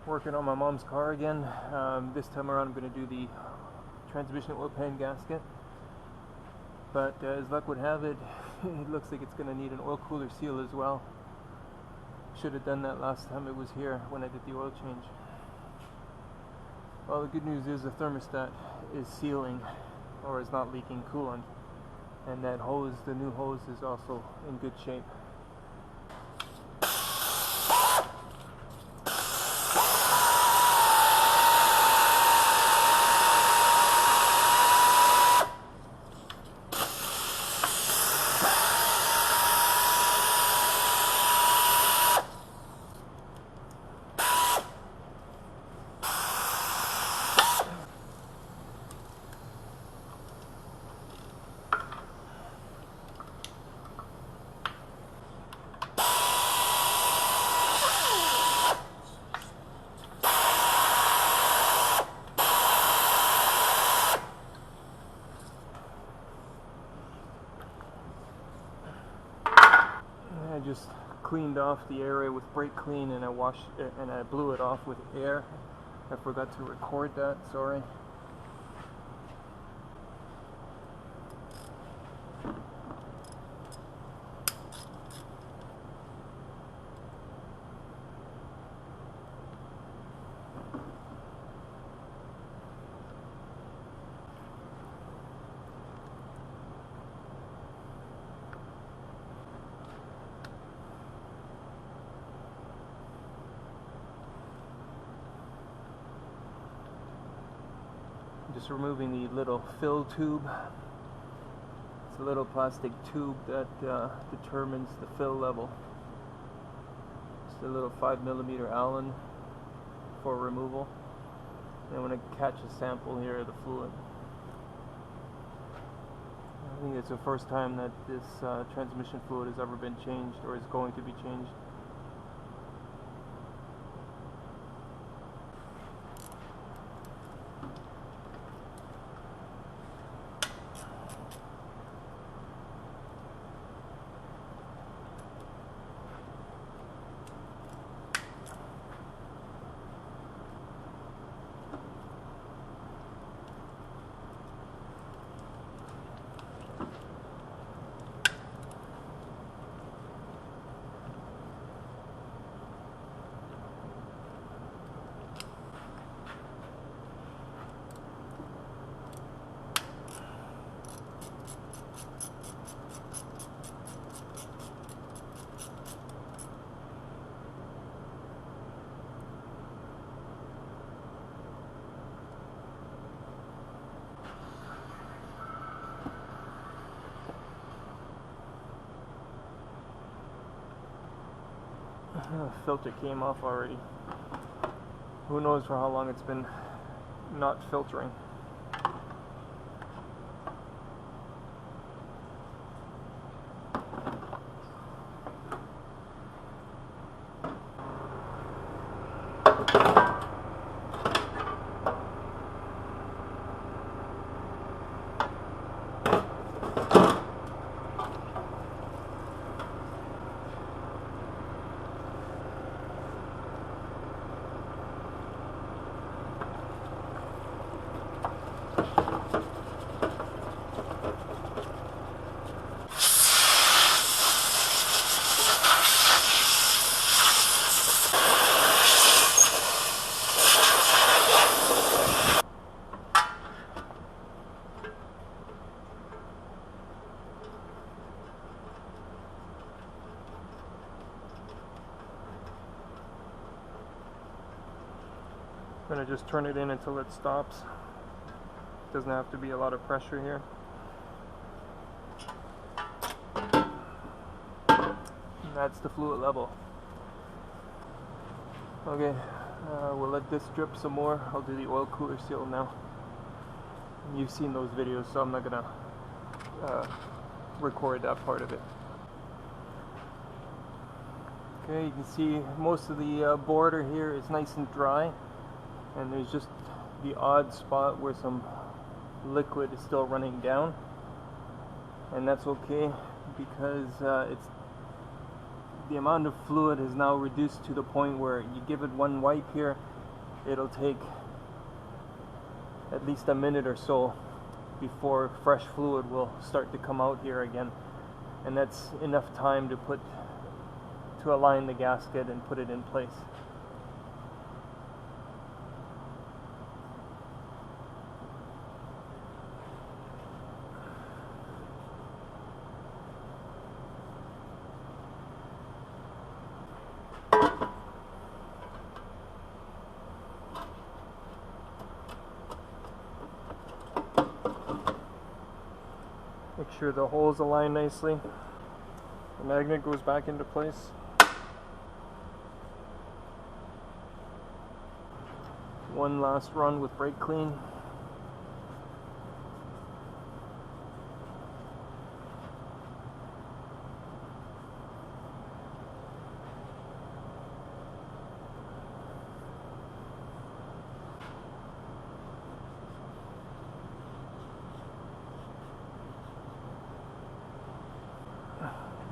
Working on my mom's car again. This time around I'm going to do the transmission oil pan gasket, but as luck would have it, it looks like it's going to need an oil cooler seal as well. Should have done that last time it was here when I did the oil change. Well, the good news is the thermostat is sealing, or is not leaking coolant, and that hose, the new hose, is also in good shape. I just cleaned off the area with brake clean, and I blew it off with air. I forgot to record that, sorry. Just removing the little fill tube. It's a little plastic tube that determines the fill level. It's a little 5mm Allen for removal. And I'm going to catch a sample here of the fluid. I think it's the first time that this transmission fluid has ever been changed, or is going to be changed. The filter came off already. Who knows for how long it's been not filtering. I'm going to just turn it in until it stops. Doesn't have to be a lot of pressure here. And that's the fluid level. Okay, we'll let this drip some more. I'll do the oil cooler seal now. You've seen those videos, so I'm not going to record that part of it. Okay, you can see most of the border here is nice and dry, and there's just the odd spot where some liquid is still running down, and that's okay because the amount of fluid is now reduced to the point where you give it one wipe here it'll take at least a minute or so before fresh fluid will start to come out here again, and that's enough time to align the gasket and put it in place. Make sure the holes align nicely. The magnet goes back into place. One last run with brake clean.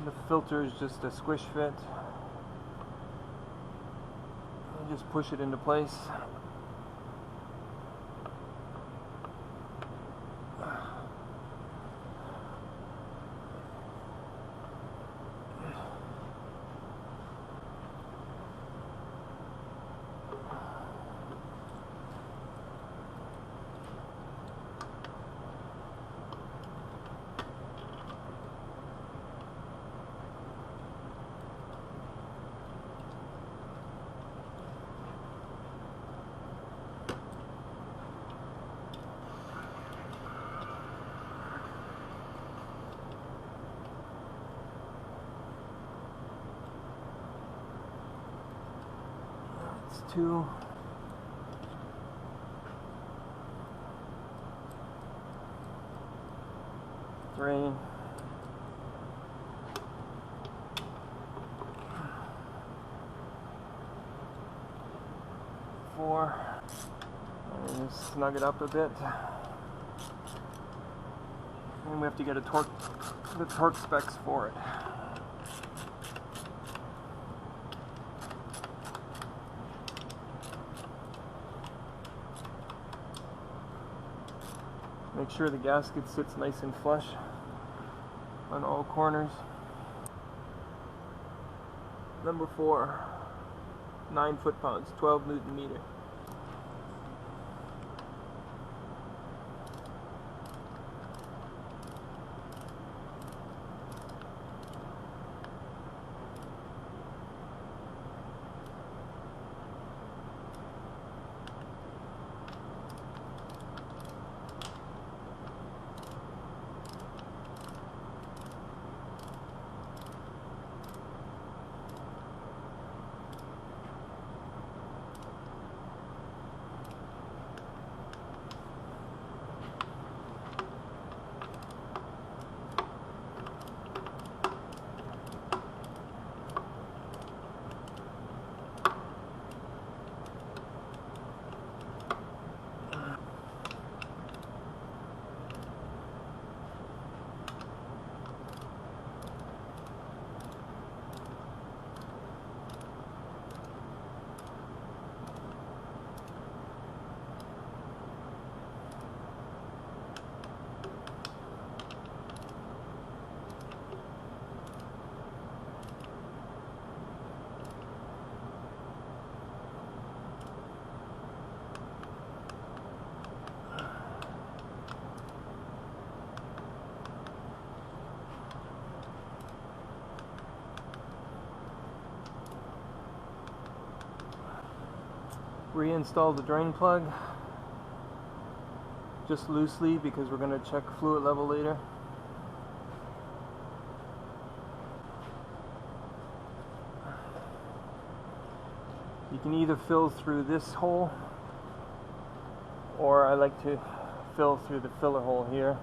The filter is just a squish fit. You just push it into place. That's 2. 3. 4. And just snug it up a bit. And we have to get the torque specs for it. Make sure the gasket sits nice and flush on all corners. Number 4, 9 foot-pounds, 12 Newton-meter. Reinstall the drain plug, just loosely because we're going to check fluid level later. You can either fill through this hole, or I like to fill through the filler hole here.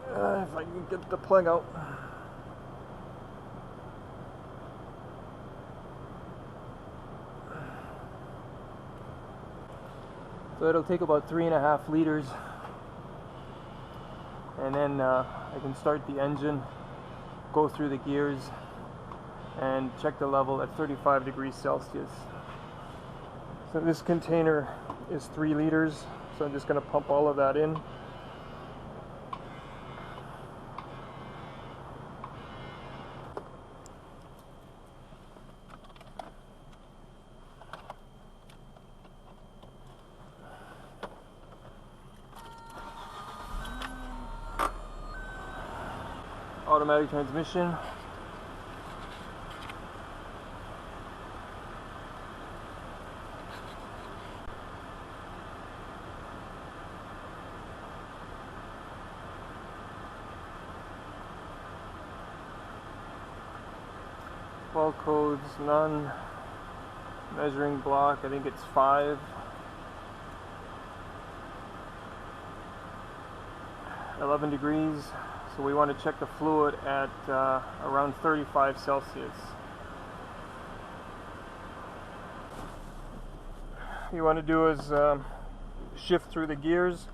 If I can get the plug out. So it'll take about 3.5 liters, and then I can start the engine go through the gears and check the level at 35 degrees Celsius. So this container is 3 liters, so I'm just going to pump all of that in. Automatic transmission. Ball codes, none. Measuring block, I think it's 5. (11 degrees). So we want to check the fluid at around 35 Celsius. You want to do is shift through the gears.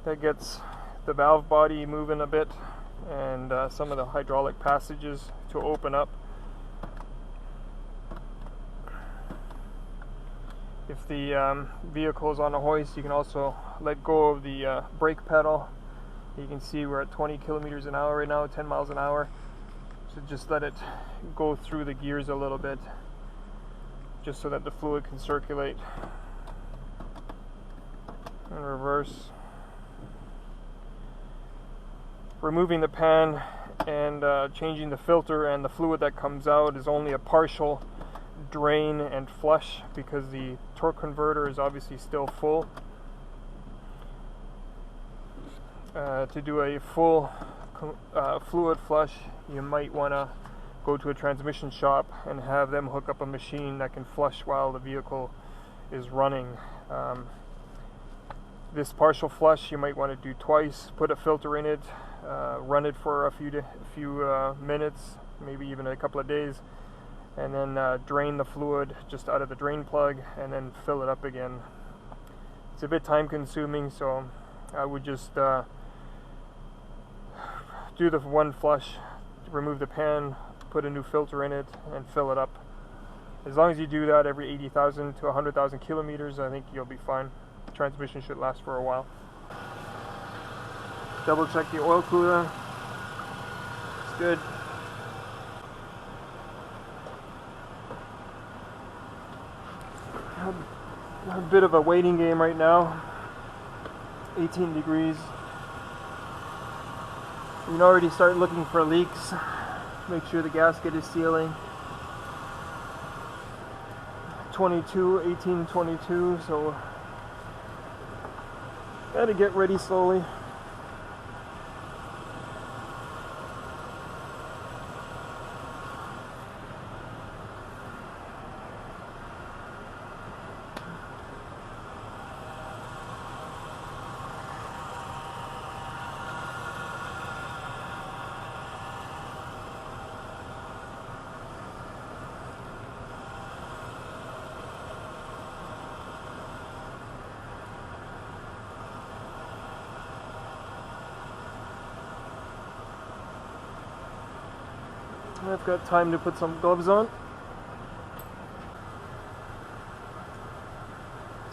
That gets the valve body moving a bit and some of the hydraulic passages to open up. If the vehicle is on a hoist, you can also let go of the brake pedal. You can see we're at 20 kilometers an hour right now, 10 miles an hour. So just let it go through the gears a little bit, just so that the fluid can circulate. And reverse. Removing the pan and changing the filter and the fluid that comes out is only a partial drain and flush, because the torque converter is obviously still full. To do a full fluid flush, you might want to go to a transmission shop and have them hook up a machine that can flush while the vehicle is running. This partial flush you might want to do twice. Put a filter in it, run it for a few minutes, maybe even a couple of days, and then drain the fluid just out of the drain plug and then fill it up again. It's a bit time consuming, so I would just do the one flush, remove the pan, put a new filter in it, and fill it up. As long as you do that every 80,000 to 100,000 kilometers, I think you'll be fine. The transmission should last for a while. Double check the oil cooler. It's good. A bit of a waiting game right now. 18 degrees. You can already start looking for leaks. Make sure the gasket is sealing. 1822, so gotta get ready slowly. I've got time to put some gloves on.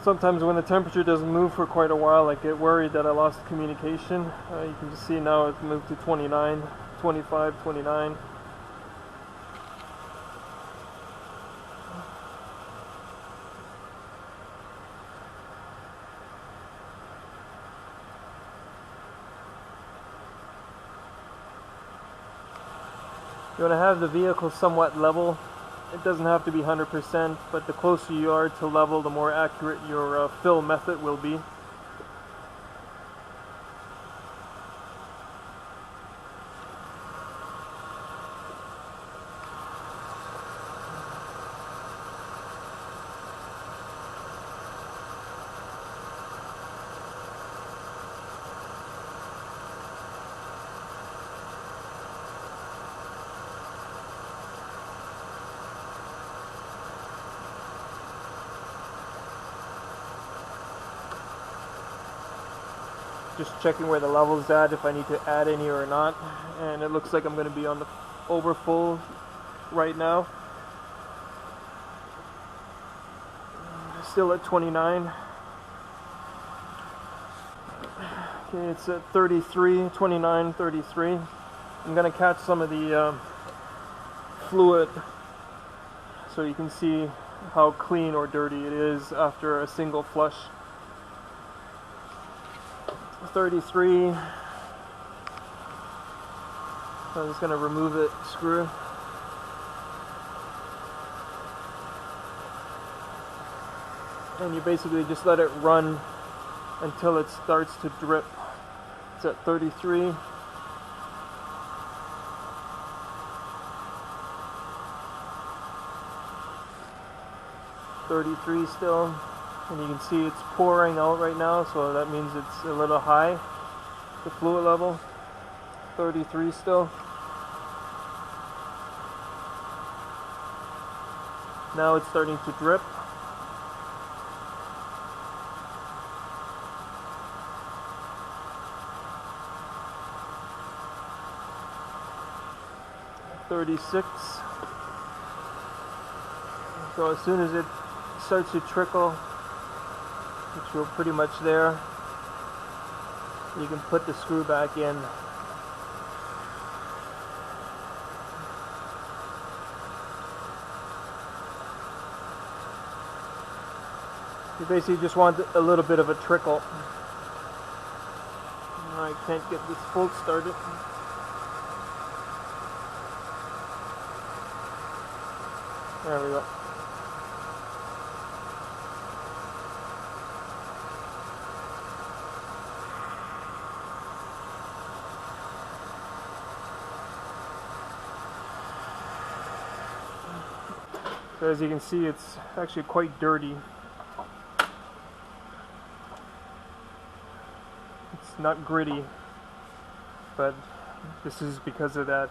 Sometimes when the temperature doesn't move for quite a while, I get worried that I lost communication. You can just see now it's moved to 29, 25, 29. You want to have the vehicle somewhat level. It doesn't have to be 100%, but the closer you are to level, the more accurate your fill method will be. just checking where the level's at, if I need to add any or not. And it looks like I'm going to be on the overfull right now. Still at 29. Okay, it's at 33, 29, 33. I'm going to catch some of the fluid so you can see how clean or dirty it is after a single flush. 33. I'm just going to remove the screw. And you basically just let it run until it starts to drip. It's at 33. Still, and you can see it's pouring out right now, so that means it's a little high, the fluid level. 33 still. Now it's starting to drip. .36. So as soon as it starts to trickle, which we're pretty much there, you can put the screw back in. You basically just want a little bit of a trickle. I can't get this full started. There we go. So as you can see, it's actually quite dirty. It's not gritty, but this is because of that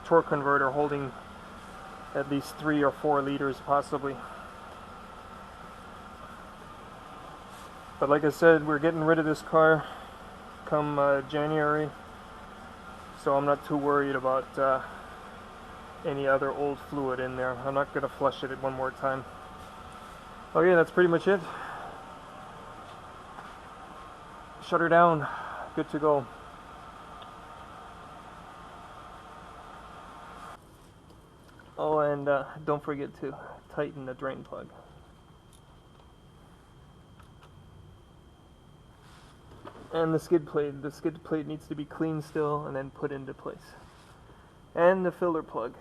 torque converter holding at least 3 or 4 liters possibly. But like I said, we're getting rid of this car come January, so I'm not too worried about any other old fluid in there. I'm not going to flush it one more time. Okay, that's pretty much it. Shut her down. Good to go. Oh, and don't forget to tighten the drain plug. And the skid plate. The skid plate needs to be cleaned still and then put into place. And the filler plug.